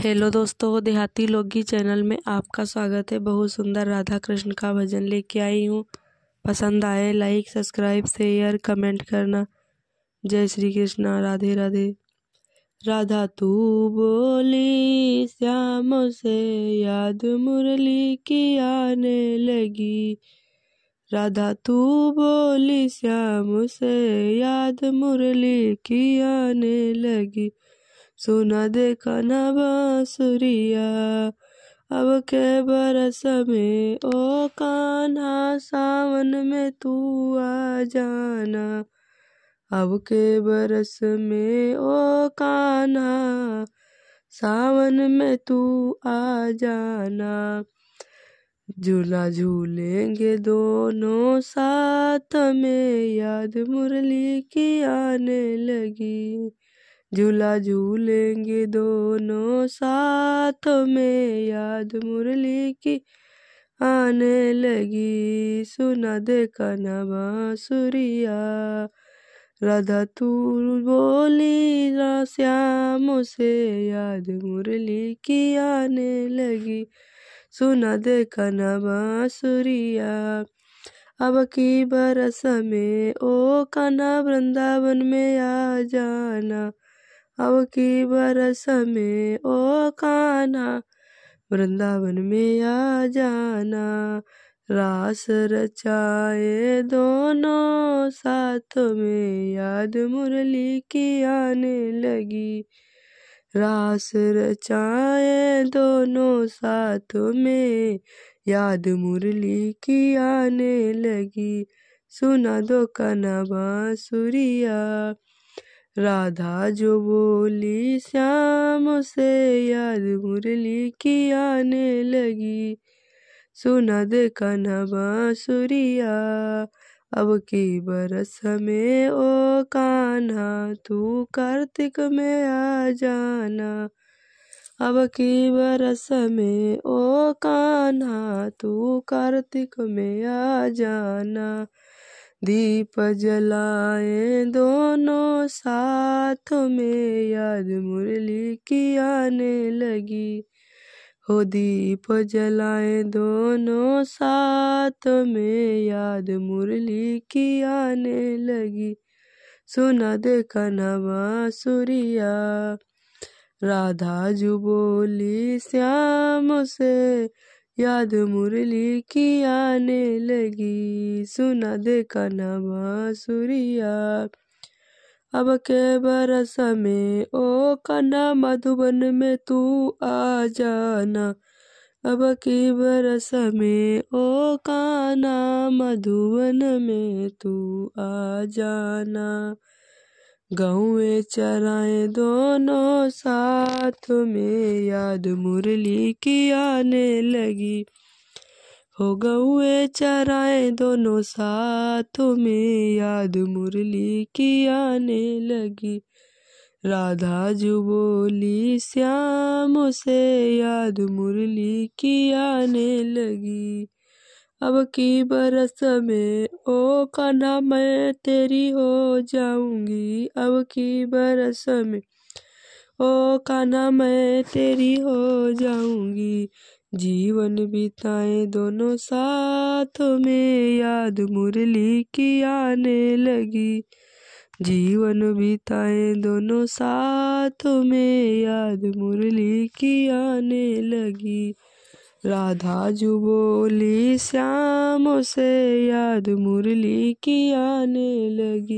Hello दोस्तों, देहाती लोकगीत चैनल में आपका स्वागत है। बहुत सुंदर राधा कृष्ण का भजन लेके आई हूँ। पसंद आए लाइक सब्सक्राइब शेयर कमेंट करना। जय श्री कृष्णा, राधे राधे। राधा तू बोली श्याम से याद मुरली की आने लगी। राधा तू बोली श्याम से याद मुरली की आने लगी। सुना देखा न बांसुरिया अब के बरस में, ओ कान्हा सावन में तू आ जाना। अब के बरस में ओ कान्हा सावन में तू आ जाना। झूला झूलेंगे दोनों साथ में याद मुरली की आने लगी। झूला झूलेंगे दोनों साथ में याद मुरली की आने लगी। सुना देखा न बांसुरिया राधा तू बोली ना श्याम से याद मुरली की आने लगी। सुना देखा न बांसुरिया अब की बरस में, ओ कान्हा वृंदावन में आ जाना। अब की बरस में ओ कान्हा वृंदावन में आ जाना। रास रचाए दोनों साथ में याद मुरली की आने लगी। रास रचाए दोनों साथ में याद मुरली की आने लगी। सुना दो कान्हा बांसुरिया राधा जो बोली श्याम से याद मुरली की आने लगी। सुना दे कान्हा बांसुरिया अब की बरस में, ओ कान्हा तू कार्तिक में आ जाना। अब की बरस में, ओ कान्हा तू कार्तिक में आ जाना। दीप जलाए दोनों साथ में याद मुरली की आने लगी। हो दीप जलाए दोनों साथ में याद मुरली की आने लगी। सुना देखा न बांसुरिया राधा जो बोली श्याम से याद मुरली की आने लगी। सुना देखा न बांसुरिया अब के बरस में, ओ कान्हा मधुबन में तू आ जाना। अब की बरस में, ओ कान्हा मधुबन में तू आ जाना। गौए चराए दोनों साथ में याद मुरली की आने लगी। हो गौए चराए दोनों साथ में याद मुरली की आने लगी। राधा जो बोली श्याम से याद मुरली की आने लगी। अब की बरस में, ओ कान्हा मैं तेरी हो जाऊंगी। अब की बरस में, ओ कान्हा मैं तेरी हो जाऊंगी। जीवन बिताए दोनों साथ में याद मुरली की आने लगी। जीवन बिताए दोनों साथ में याद मुरली की आने लगी। राधा जो बोली श्याम से याद मुरली की आने लगी।